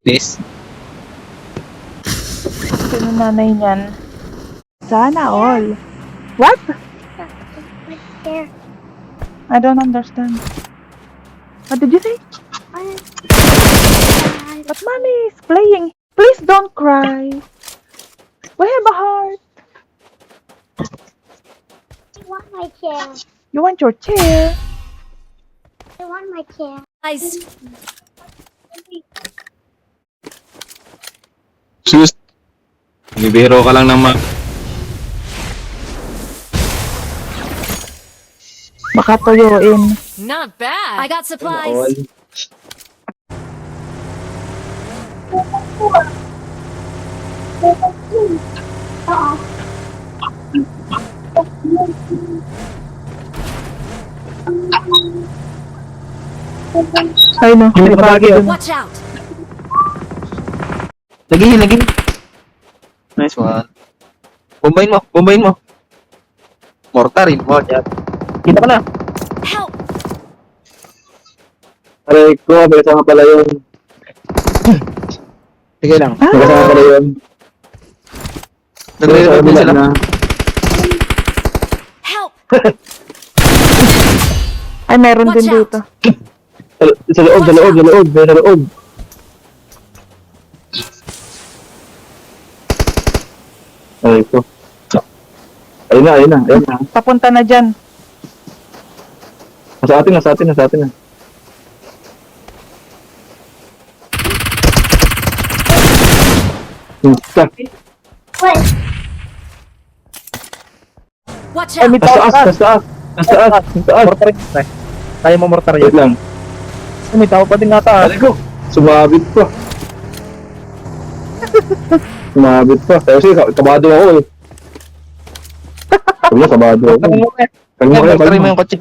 Please. Sino nanay niyan? Sana all. What? I don't understand. What did you say? But mommy is playing. Please don't cry. We have a heart. I want my chair. You want your chair? I want my chair. Guys, Sus. Bibiro ka lang ng Baka tuyuin. not bad. I got supplies. Ay no, may bagay dun. Watch out. Lagi. Nice one. Bombayin mo. Mortarin mo, dyan. Kita ka na. Help. Aray ko, may kasama pala yun. Sige lang, may kasama pala yun. Nagre-revive din sila. Help. Ay, meron Watch din out. dito. Sa loob. May sa loob. Aray ko. Ayun na. Papunta na dyan. Nasa atin na. Insta. Wait. Watch Ay, out. may tao. Nasa taas. Mortar yun. Kaya mo mortar Wait yun. lang. May tao pa din nata. Aray ko. Sumabit pa. Kasi kabado ako eh. Sabi niya, kabado ako. Kalma mo yung kotse.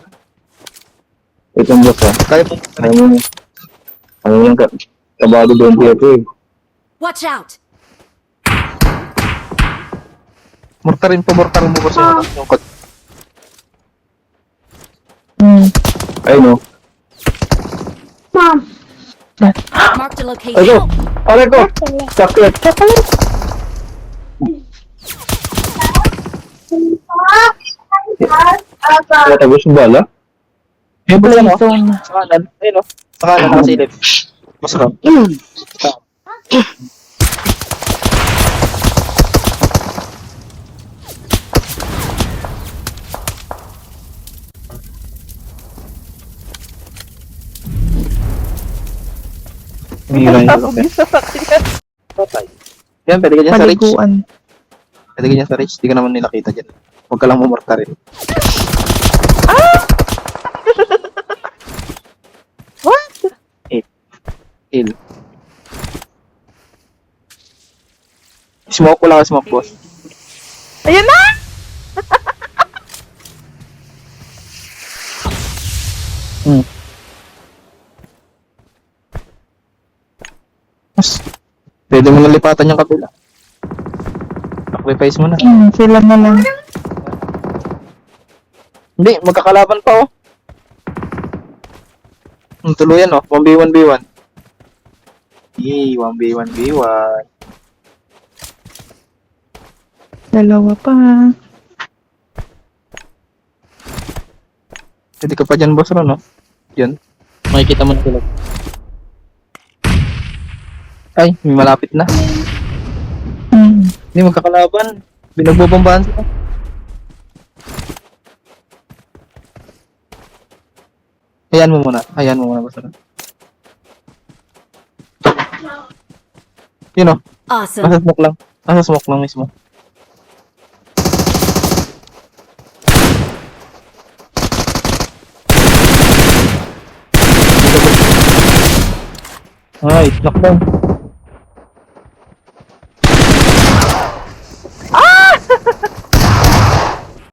Wait lang boss ha. Kaya mo. Ano yung kabado doon dito eh. Watch out. Mortarin mo kasi yung kotse. Ay no. Mom. Marked a location. Ay ko. Help. Aray ko. Sakit. Kaya tapos yung bala. Yung pala mo. Zone. Sa kanan. Ayun o. Sa kanan nakasilip. Masarap. Talog yung sasakyan. Yan, pwede ka dyan sa reach. Paliguan. Pwede ka dyan sa reach. Di ka naman nila kita dyan. Huwag ka lang mumortarin. What? Heal. Smoke ko lang, smoke boss. Ayun na! Pwede mo nalipatan yung kabila. Sacrifice mo na. Sila na lang. Hindi, magkakalaban pa oh. Tuluyan oh, 1v1v1. Yee, 1v1v1. Dalawa pa. Pwede ka pa dyan boss ron oh. Yan. Makikita mo na sila. Ay, may malapit na. Hindi magkakalaban. Binagbobombahan sila. Hayaan mo muna basta. Yun o, Awesome. nasa smoke lang mismo. Ay, knock down.